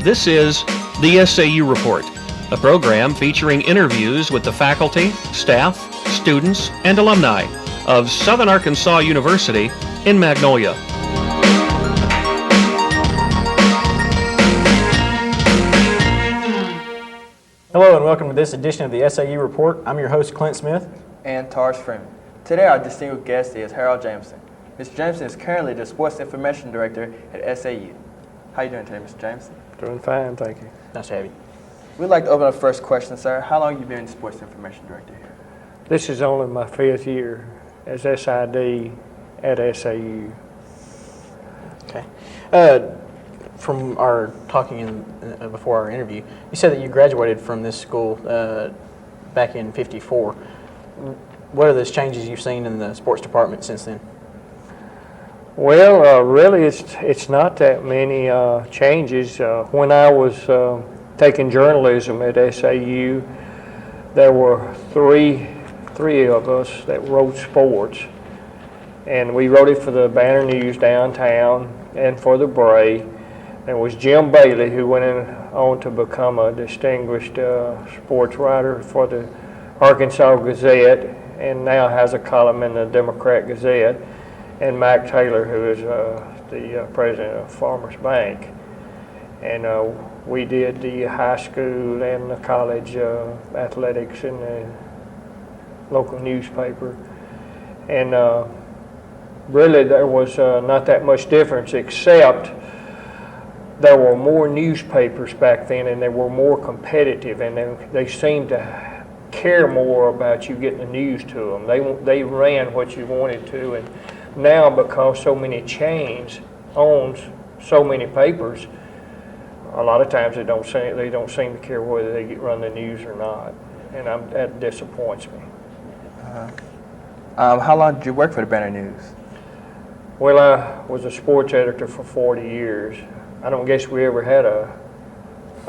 This is the SAU Report, a program featuring interviews with the faculty, staff, students, and alumni of Southern Arkansas University in Magnolia. Hello and welcome to this edition of the SAU Report. I'm your host, Clint Smith. And Taurus Freeman. Today our distinguished guest is Jameson. Mr. Jameson is currently the Sports Information Director at SAU. How are you doing today, Mr. Jameson? Doing fine, thank you. Nice to have you. We'd like to open up first question, sir. How long have you been Sports Information Director here? This is only my 5th year as SID at SAU. Okay. From our talking before our interview, you said that you graduated from this school back in '54. What are those changes you've seen in the sports department since then? Well, really, it's not that many changes. When I was taking journalism at SAU, there were three of us that wrote sports, and we wrote it for the Banner News downtown and for the Bray. There was Jim Bailey, who went on to become a distinguished sports writer for the Arkansas Gazette, and now has a column in the Democrat Gazette, and Mac Taylor, who is the president of Farmers Bank. And we did the high school and the college athletics in the local newspaper. And really there was not that much difference, except there were more newspapers back then, and they were more competitive, and they seemed to care more about you getting the news to them. They ran what you wanted to, and now because so many chains owns so many papers, a lot of times they don't seem to care whether they run the news or not, and that disappoints me. How long did you work for the Banner News? Well, I was a sports editor for 40 years. I don't guess we ever had a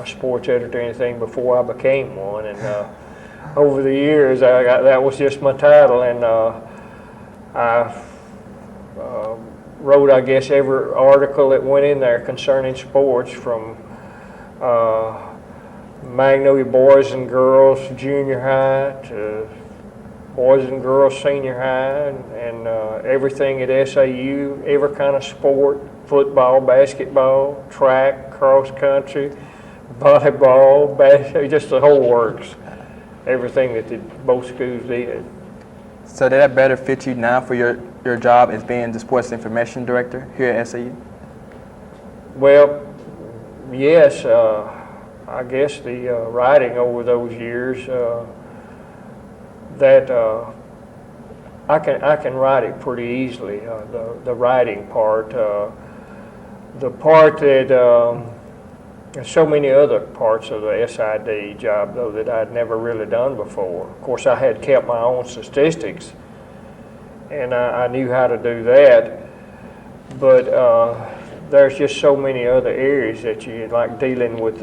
sports editor or anything before I became one, and over the years that was just my title, and I wrote, I guess, every article that went in there concerning sports, from Magnolia Boys and Girls Junior High to Boys and Girls Senior High, and everything at SAU, every kind of sport, football, basketball, track, cross country, volleyball, just the whole works, everything that both schools did. So did that better fit you now for your job as being the Sports Information Director here at SAU? Well, yes, I guess the writing over those years, that I can write it pretty easily, the writing part. The part that, there's so many other parts of the SID job, though, that I'd never really done before. Of course, I had kept my own statistics, and I knew how to do that, but there's just so many other areas that you like, dealing with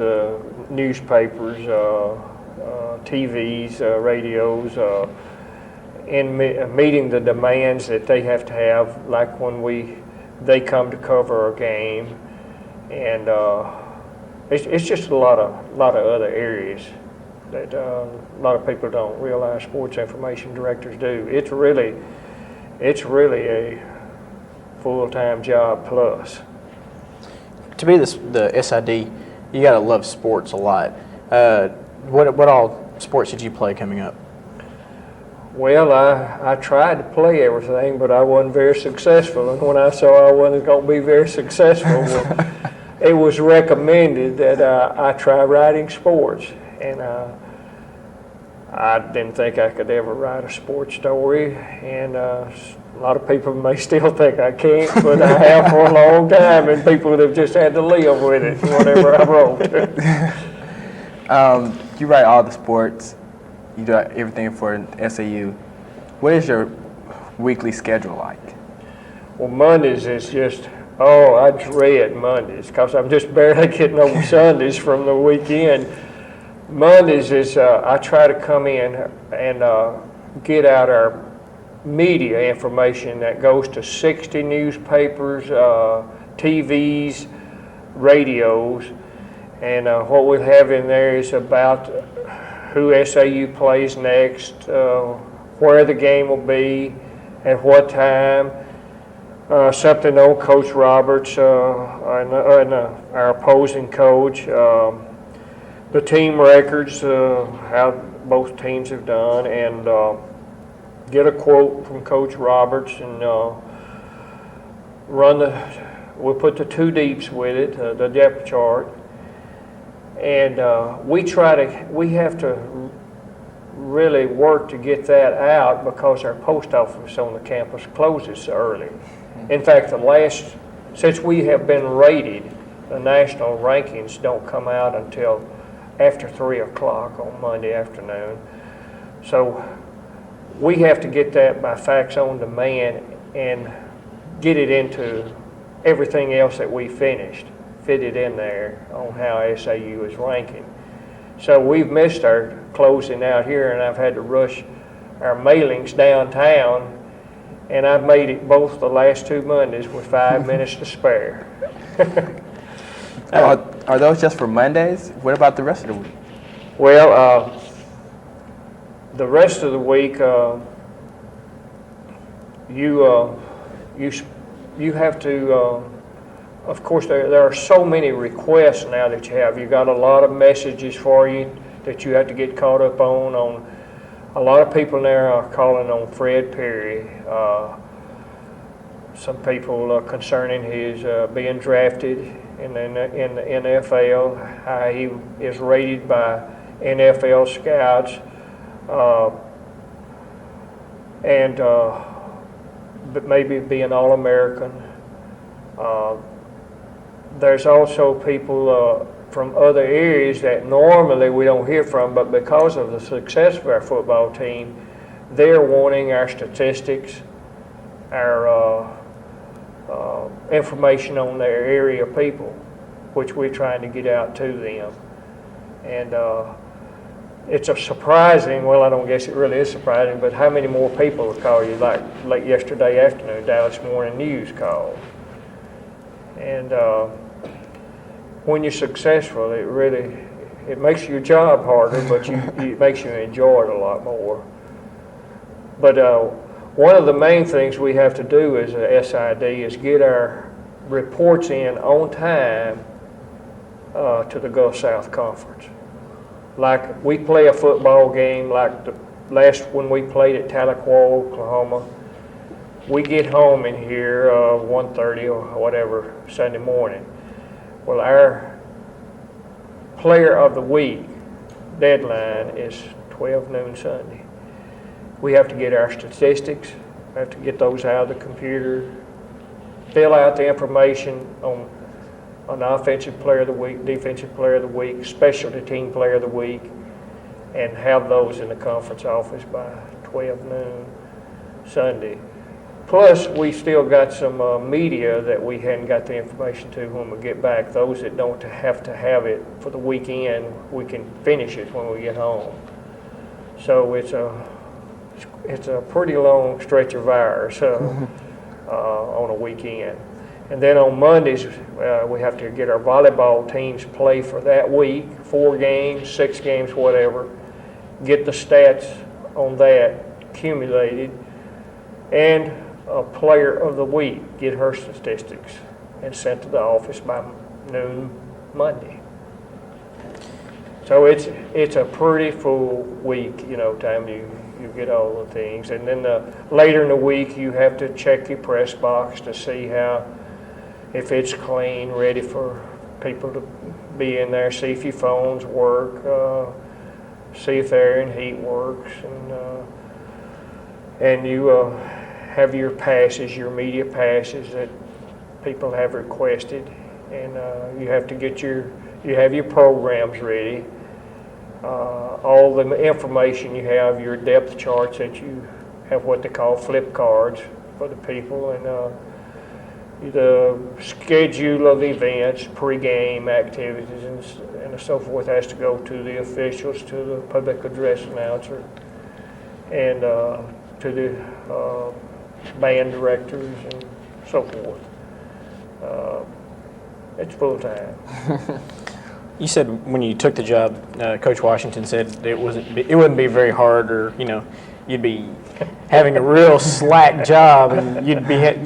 newspapers, TVs, radios, and meeting the demands that they have to have, like when they come to cover a game, and it's just a lot of other areas that a lot of people don't realize sports information directors do. It's really a full-time job plus. To be the SID, you got to love sports a lot. What all sports did you play coming up? Well, I tried to play everything, but I wasn't very successful. And when I saw I wasn't going to be very successful, it was recommended that I try writing sports. And I didn't think I could ever write a sports story. And a lot of people may still think I can't, but I have for a long time, and people have just had to live with it, whatever I wrote. You write all the sports. You do everything for SAU. What is your weekly schedule like? Well, Mondays is just, I dread Mondays because I'm just barely getting over Sundays from the weekend. Mondays is, I try to come in and get out our media information that goes to 60 newspapers, TVs, radios, And what we have in there is about who SAU plays next, where the game will be, at what time, something on Coach Roberts and our opposing coach, the team records, how both teams have done, and get a quote from Coach Roberts, and we'll put the two deeps with it, the depth chart, and we have to really work to get that out because our post office on the campus closes early. In fact, since we have been rated, the national rankings don't come out until after 3 o'clock on Monday afternoon. So we have to get that by fax on demand and get it into everything else that we finished, fit it in there on how SAU is ranking. So we've missed our closing out here, and I've had to rush our mailings downtown, and I've made it both the last 2 Mondays with 5 minutes to spare. Are those just for Mondays? What about the rest of the week? Well, the rest of the week, you have to, of course, there are so many requests now that you have. You've got a lot of messages for you that you have to get caught up on. A lot of people now are calling on Fred Perry. Some people concerning his being drafted in the NFL, how he is rated by NFL scouts, and but maybe be an All-American. There's also people from other areas that normally we don't hear from, but because of the success of our football team, they're wanting our statistics, our information on their area people, which we're trying to get out to them. And it's a surprising, well, I don't guess it really is surprising, but how many more people will call you, like late yesterday afternoon, Dallas Morning News called. And when you're successful, it makes your job harder, but it makes you enjoy it a lot more. But one of the main things we have to do as a SID is get our reports in on time to the Gulf South Conference. Like we play a football game, like the last one we played at Tahlequah, Oklahoma. We get home in here 1:30 or whatever Sunday morning. Well, our player of the week deadline is 12 noon Sunday. We have to get our statistics, we have to get those out of the computer, fill out the information on offensive player of the week, defensive player of the week, specialty team player of the week, and have those in the conference office by 12 noon Sunday. Plus, we still got some media that we hadn't got the information to when we get back. Those that don't have to have it for the weekend, we can finish it when we get home. So it's a pretty long stretch of hours on a weekend. And then on Mondays, we have to get our volleyball teams play for that week, 4 games, 6 games, whatever. Get the stats on that accumulated, and a player of the week, get her statistics, and sent to the office by noon Monday. So it's a pretty full week, time you get all the things. And then later in the week, you have to check your press box to see if it's clean, ready for people to be in there, see if your phones work, see if air and heat works, and you have your passes, your media passes that people have requested, and you have to get you have your programs ready, all the information you have, your depth charts that you have what they call flip cards for the people, and the schedule of events, pre-game activities, and so forth has to go to the officials, to the public address announcer, and to the band directors and so forth. It's full time. You said when you took the job, Coach Washington said it wouldn't be very hard, or you'd be having a real slack job, and you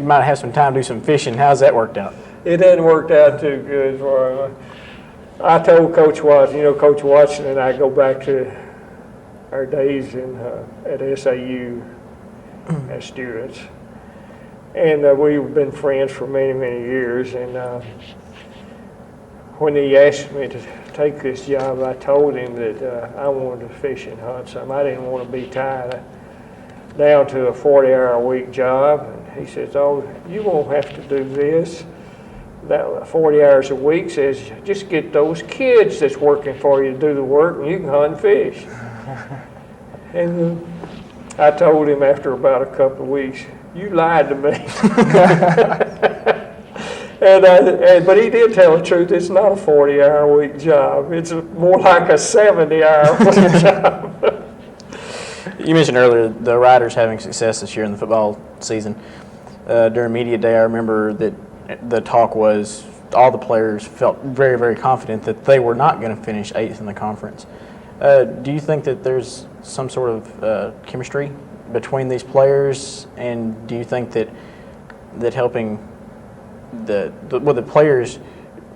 might have some time to do some fishing. How's that worked out? It hadn't worked out too good for him. I told Coach Watson, Coach Watson and I go back to our days at SAU as students, and we've been friends for many, many years. And when he asked me to take this job, I told him that I wanted to fish and hunt some. I didn't want to be tied down to a 40-hour-a-week job. And he says, "Oh, you won't have to do this. That 40 hours a week says just get those kids that's working for you to do the work, and you can hunt and fish." And I told him after about a couple of weeks, "You lied to me." But he did tell the truth. It's not a 40-hour-a-week job. It's more like a 70-hour-a-week job. You mentioned earlier the Riders having success this year in the football season. During media day, I remember that the talk was all the players felt very, very confident that they were not going to finish 8th in the conference. Do you think that there's some sort of chemistry between these players, and do you think that helping the players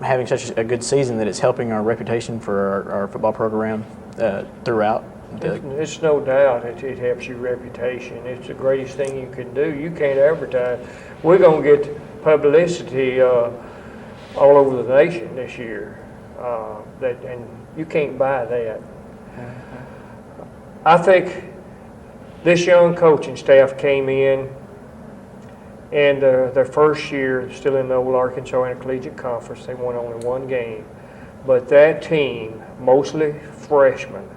having such a good season that it's helping our reputation for our football program throughout? It's no doubt it helps your reputation. It's the greatest thing you can do. You can't advertise. We're going to get publicity all over the nation this year, and you can't buy that. I think this young coaching staff came in, and their first year, still in the old Arkansas Intercollegiate Conference, they won only one game. But that team, mostly freshmen,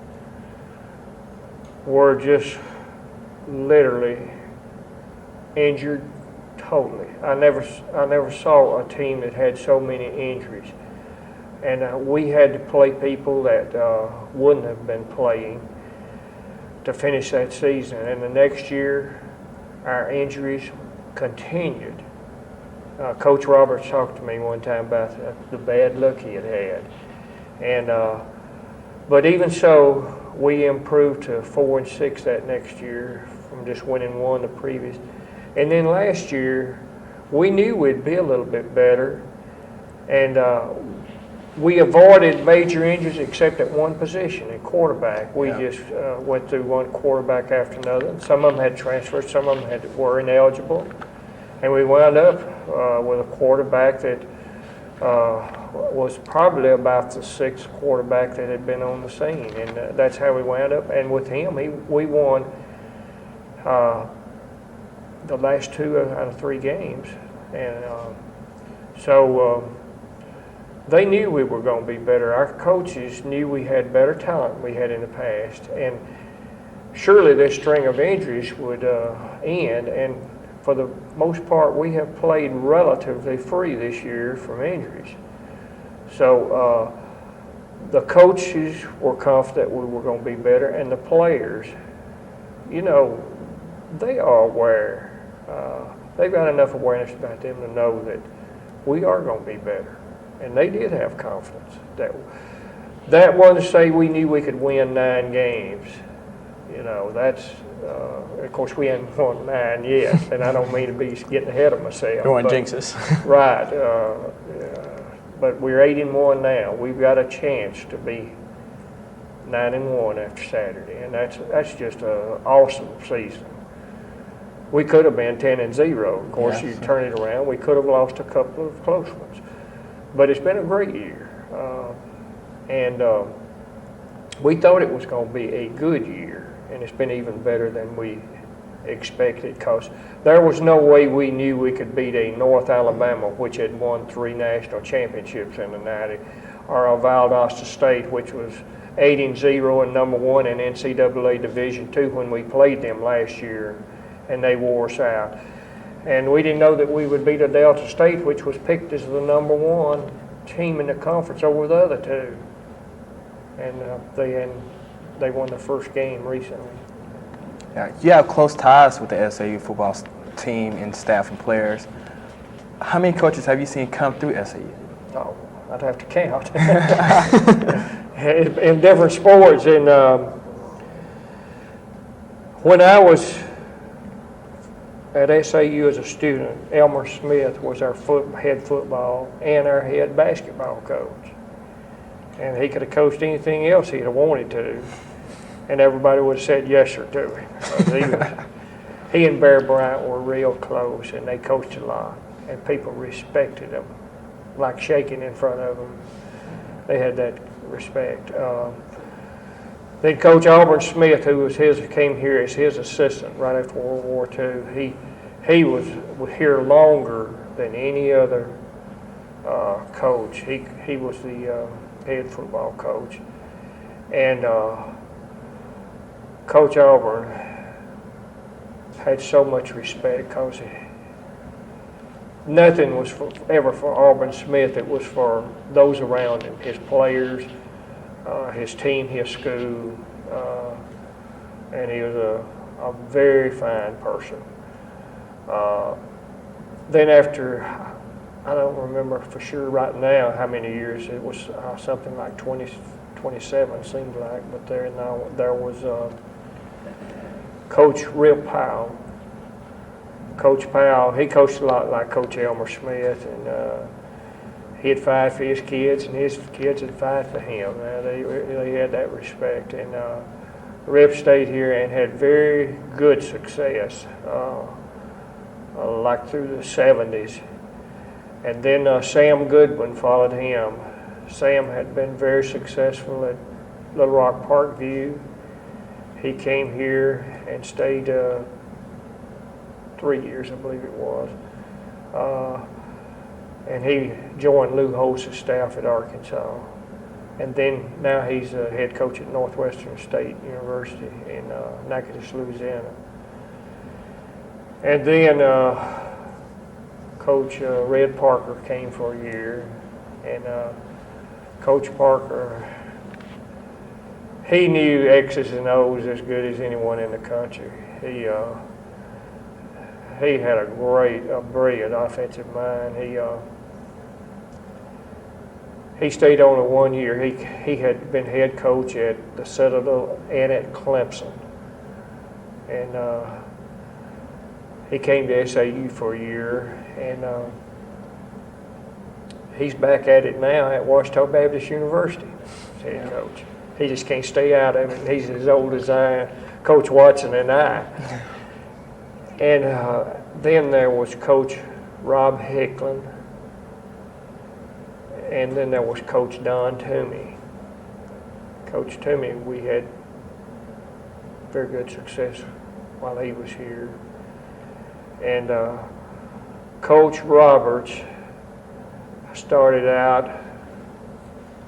were just literally injured totally. I never saw a team that had so many injuries. And we had to play people that wouldn't have been playing to finish that season. And the next year, our injuries continued. Coach Roberts talked to me one time about the bad luck he had. And but even so, we improved to 4-6 that next year from just winning one the previous. And then last year, we knew we'd be a little bit better, and we avoided major injuries except at one position, at quarterback. We just went through one quarterback after another. Some of them had transfers, some of them were ineligible, and we wound up with a quarterback that was probably about the 6th quarterback that had been on the scene, and that's how we wound up. And with him, we won the last 2 out of 3 games, and so they knew we were going to be better. Our coaches knew we had better talent than we had in the past, and surely this string of injuries would end. And for the most part, we have played relatively free this year from injuries. So the coaches were confident we were going to be better, and the players, they are aware. They've got enough awareness about them to know that we are going to be better. And they did have confidence. That wasn't to say we knew we could win 9 games. That's, of course, we haven't won 9 yet, and I don't mean to be getting ahead of myself. Don't want to jinx us. Right. But we're 8-1 now. We've got a chance to be 9-1 after Saturday, and that's just an awesome season. We could have been 10-0. Of course, you turn it around. We could have lost a couple of close ones. But it's been a great year. And we thought it was going to be a good year, and it's been even better than we expected, because there was no way we knew we could beat a North Alabama, which had won 3 national championships in the 90s, or a Valdosta State, which was 8-0 and number 1 in NCAA Division II when we played them last year, and they wore us out. And we didn't know that we would beat a Delta State, which was picked as the number 1 team in the conference over the other 2. And they won the first game recently. Yeah, you have close ties with the SAU football team and staff and players. How many coaches have you seen come through SAU? Oh, I'd have to count. In different sports. And when I was at SAU as a student, Elmer Smith was our head football and our head basketball coach. And he could have coached anything else he'd have wanted to, and everybody would have said yes sir to him. He and Bear Bryant were real close, and they coached a lot, and people respected him, like shaking in front of him. They had that respect. Then Coach Auburn Smith, who came here as his assistant right after World War II, he was here longer than any other coach. He was the head football coach. And Coach Auburn had so much respect because nothing was ever for Auburn Smith. It was for those around him, his players, his team, his school, and he was a very fine person. Then after, I don't remember for sure right now how many years, it was something like 27 seemed like, but there was Coach Rip Powell. Coach Powell, he coached a lot like Coach Elmer Smith, and he'd fight for his kids, and his kids would fight for him. They had that respect. And Rip stayed here and had very good success, like through the 70s. And then Sam Goodwin followed him. Sam had been very successful at Little Rock Parkview. He came here and stayed 3 years, I believe it was. And he joined Lou Holtz's staff at Arkansas. And then now he's a head coach at Northwestern State University in Natchitoches, Louisiana. And then Coach Red Parker came for a year. And Coach Parker, he knew X's and O's as good as anyone in the country. He had a brilliant offensive mind. He stayed on it 1 year. He had been head coach at the Citadel and at Clemson. And he came to SAU for a year, and he's back at it now at Ouachita Baptist University as head coach. He just can't stay out of it. He's as old as Coach Watson and I. And then there was Coach Rob Hicklin, and then there was Coach Don Toomey. Coach Toomey, we had very good success while he was here. And Coach Roberts started out,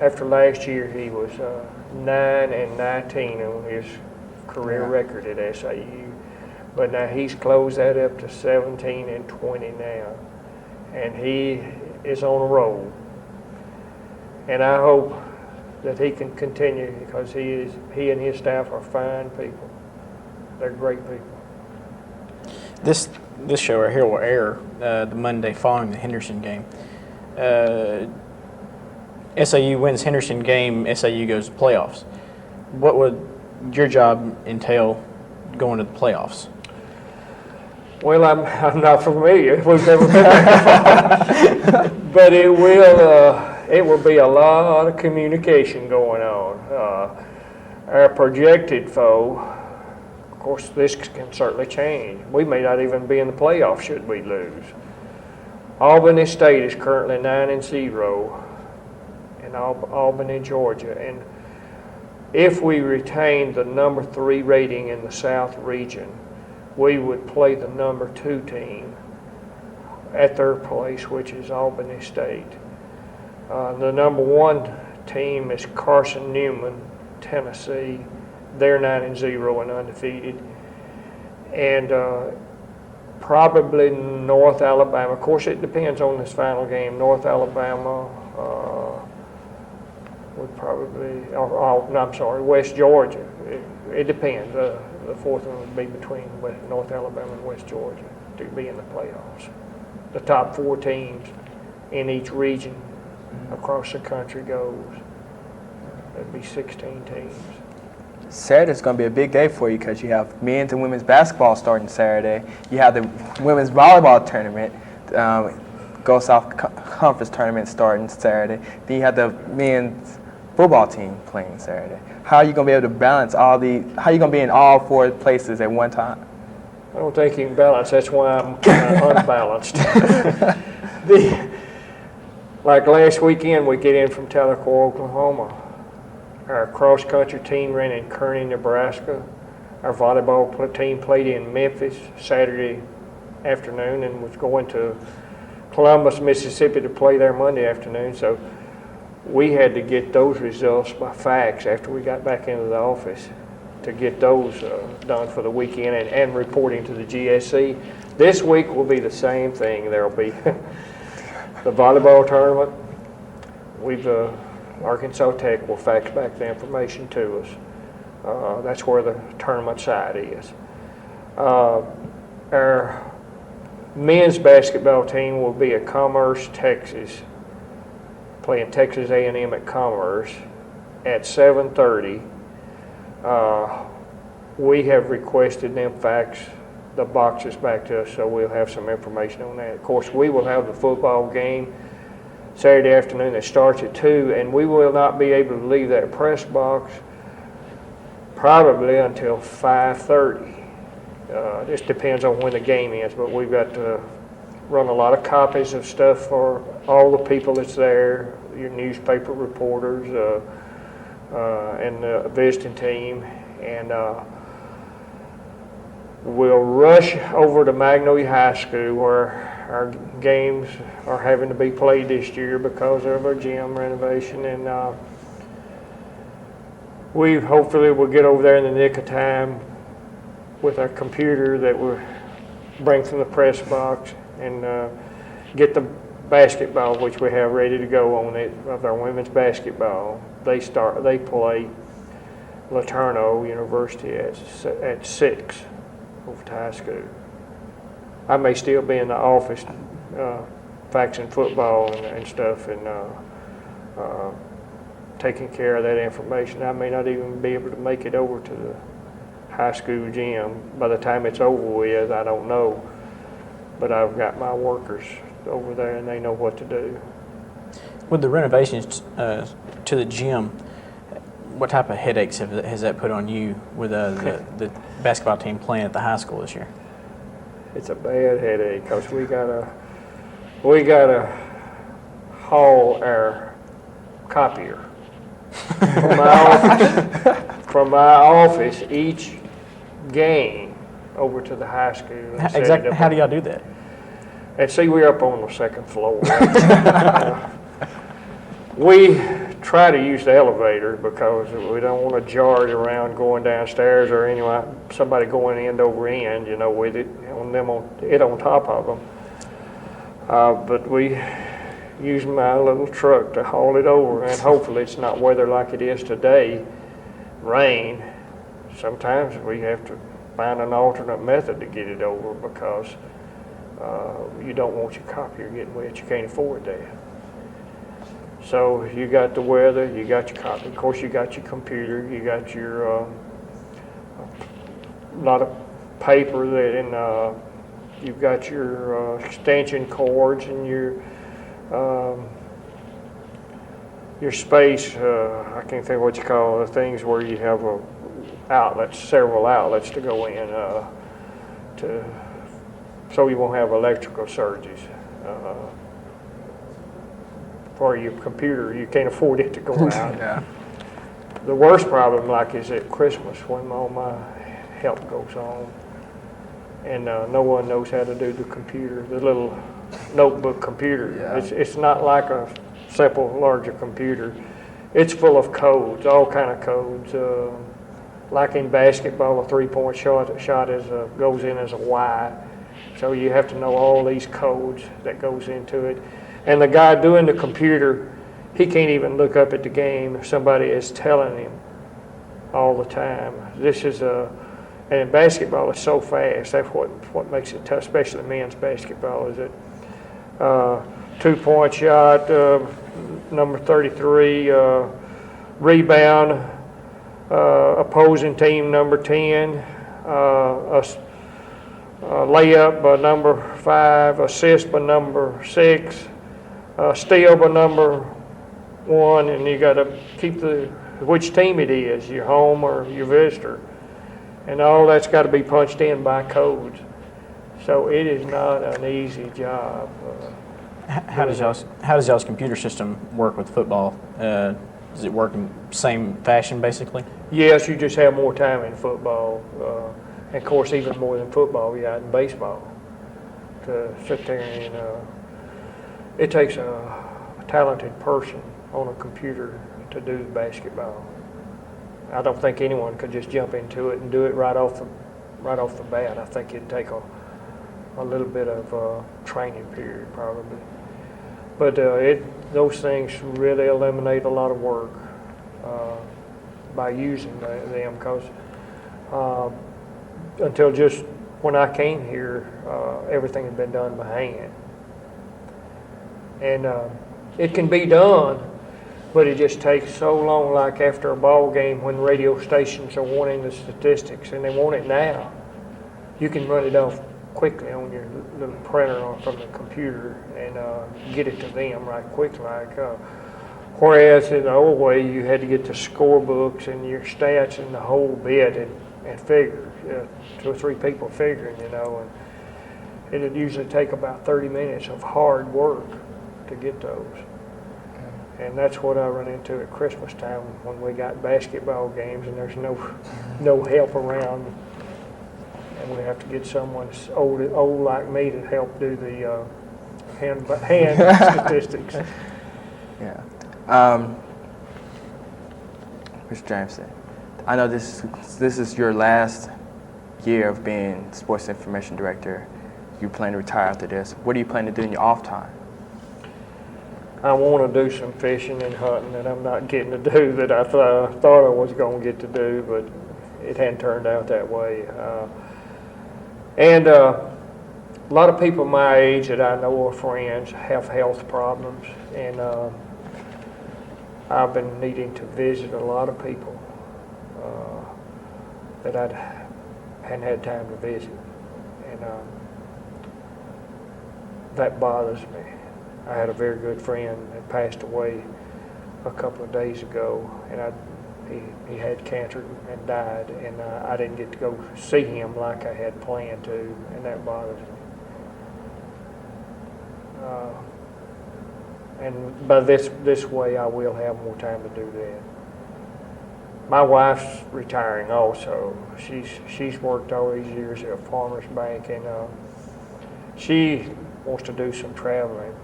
after last year, he was 9-19 on his career record at SAU. But now he's closed that up to 17-20 now. And he is on a roll. And I hope that he can continue, because he and his staff are fine people. They're great people. This show right here will air the Monday following the Henderson game. SAU wins Henderson game, SAU goes to playoffs. What would your job entail going to the playoffs? Well, I'm not familiar. We've never been there. But it will be a lot of communication going on. Our projected foe, of course, this can certainly change. We may not even be in the playoffs should we lose. Albany State is currently 9-0 in Albany, Georgia. And if we retain the number 3 rating in the South region, we would play the number 2 team at their place, which is Albany State. The number 1 team is Carson Newman, Tennessee. They're 9-0 and undefeated. And probably North Alabama. Of course, it depends on this final game. North Alabama would probably, West Georgia. It depends. The fourth one would be between North Alabama and West Georgia to be in the playoffs. The top 4 teams in each region across the country goes. That'd be 16 teams. Saturday's going to be a big day for you because you have men's and women's basketball starting Saturday. You have the women's volleyball tournament, Go South Conference tournament starting Saturday. Then you have the men's football team playing Saturday. How are you going to be able to balance how are you going to be in all 4 places at one time? I don't think you can balance. That's why I'm unbalanced. Like last weekend, we get in from Tahlequah, Oklahoma. Our cross-country team ran in Kearney, Nebraska. Our volleyball team played in Memphis Saturday afternoon and was going to Columbus, Mississippi to play there Monday afternoon. So we had to get those results by fax after we got back into the office to get those done for the weekend and reporting to the GSC. This week will be the same thing. There will be the volleyball tournament. Arkansas Tech will fax back the information to us. That's where the tournament site is. Our men's basketball team will be at Commerce, Texas, playing Texas A&M at Commerce at 7:30. We have requested them fax the boxes back to us, so we'll have some information on that. Of course, we will have the football game Saturday afternoon that starts at 2, and we will not be able to leave that press box probably until 5:30. This depends on when the game is, but we've got to run a lot of copies of stuff for all the people that's there, your newspaper reporters and the visiting team, and we'll rush over to Magnolia High School where our games are having to be played this year because of our gym renovation, and we hopefully will get over there in the nick of time with our computer that we'll bring from the press box and get the basketball, which we have ready to go on it, of our women's basketball. They play Laterno University at 6 over to high school. I may still be in the office faxing football and stuff and taking care of that information. I may not even be able to make it over to the high school gym. By the time it's over with, I don't know. But I've got my workers over there and they know what to do. With the renovations to the gym, what type of headaches has that put on you with the basketball team playing at the high school this year? It's a bad headache because we gotta haul our copier from my office each game over to the high school. Exactly. How do y'all do that? And see, we're up on the 2nd floor. We try to use the elevator because we don't want to jar it around going downstairs or anyway, somebody going end over end, with it on top of them. But we use my little truck to haul it over, and hopefully it's not weather like it is today, rain. Sometimes we have to find an alternate method to get it over because you don't want your copier getting wet. You can't afford that. So you got the weather, you got your copy. Of course, you got your computer, you got your lot of paper and you've got your extension cords and your space. I can't think what you call the things where you have several outlets to go in so you won't have electrical surges. For your computer, you can't afford it to go out. Yeah. The worst problem, is at Christmas when all my help goes on, and no one knows how to do the computer, the little notebook computer. Yeah. It's not like a simple, larger computer. It's full of codes, all kind of codes. Like in basketball, a three-point shot goes in as a Y, so you have to know all these codes that goes into it. And the guy doing the computer, he can't even look up at the game if somebody is telling him all the time. And basketball is so fast. That's what makes it tough, especially men's basketball, is it 2-point shot, number 33, rebound, opposing team number 10, a layup by number 5, assist by number 6, steal by number 1, and you got to keep which team it is, your home or your visitor. And all that's got to be punched in by codes. So it is not an easy job. How does y'all's computer system work with football? Does it work in same fashion, basically? Yes, you just have more time in football. And of course, even more than football, you got in baseball. To sit there and it takes a talented person on a computer to do basketball. I don't think anyone could just jump into it and do it right off the bat. I think it'd take a little bit of training period probably. But those things really eliminate a lot of work by using them, because until just when I came here, everything had been done by hand. And it can be done, but it just takes so long, like after a ball game when radio stations are wanting the statistics and they want it now. You can run it off quickly on your little printer or from the computer and get it to them right quick. Whereas in the old way, you had to get the scorebooks and your stats and the whole bit and figure, 2 or 3 people figuring, and it'd usually take about 30 minutes of hard work to get those. And that's what I run into at Christmas time when we got basketball games and there's no help around. And we have to get someone old like me to help do the hand statistics. Yeah. Mr. Jameson, I know this is your last year of being sports information director. You plan to retire after this. What do you plan to do in your off time? I want to do some fishing and hunting that I'm not getting to do that I thought I was going to get to do, but it hadn't turned out that way. And a lot of people my age that I know are friends have health problems, and I've been needing to visit a lot of people that I hadn't had time to visit, and that bothers me. I had a very good friend that passed away a couple of days ago, and he had cancer and died, and I didn't get to go see him like I had planned to, and that bothers me. And by this way, I will have more time to do that. My wife's retiring also. She's worked all these years at a farmer's bank, and she wants to do some traveling.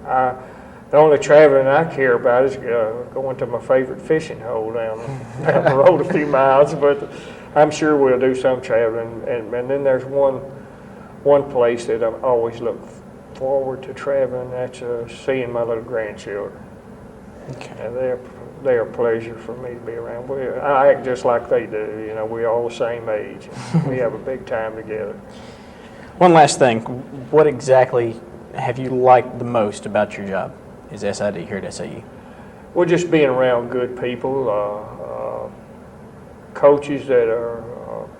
The only traveling I care about is going to my favorite fishing hole down the road a few miles, but I'm sure we'll do some traveling. And then there's one place that I always look forward to traveling, that's seeing my little grandchildren. Okay. And they're a pleasure for me to be around. I act just like they do, we're all the same age. We have a big time together. One last thing, what exactly have you liked the most about your job as SID here at SAU? Well, just being around good people, coaches that are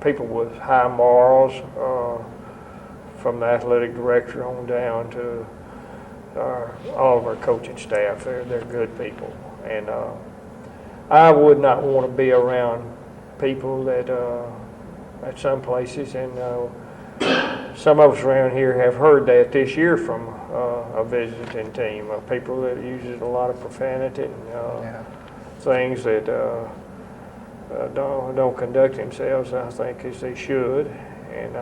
people with high morals, from the athletic director on down to all of our coaching staff. They're good people, and I would not want to be around people that at some places, and some of us around here have heard that this year from a visiting team, people that uses a lot of profanity and things that don't conduct themselves, I think, as they should. And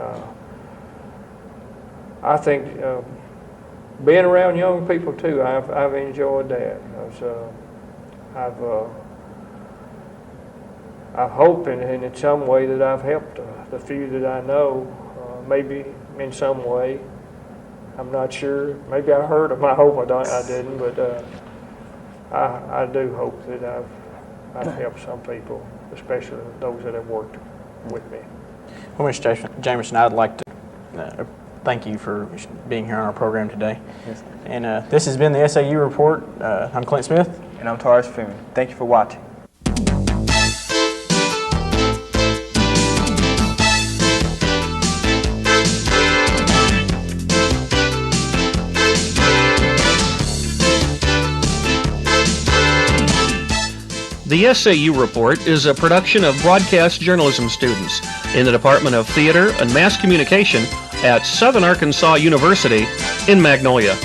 I think being around young people too, I've enjoyed that. I've hoped in some way that I've helped the few that I know, maybe in some way. I'm not sure. Maybe I hurt them. I hope I didn't, but I do hope that I've helped some people, especially those that have worked with me. Well, Mr. Jameson, I'd like to thank you for being here on our program today. Yes. And this has been the SAU Report. I'm Clint Smith. And I'm Taurus Freeman. Thank you for watching. The SAU Report is a production of broadcast journalism students in the Department of Theater and Mass Communication at Southern Arkansas University in Magnolia.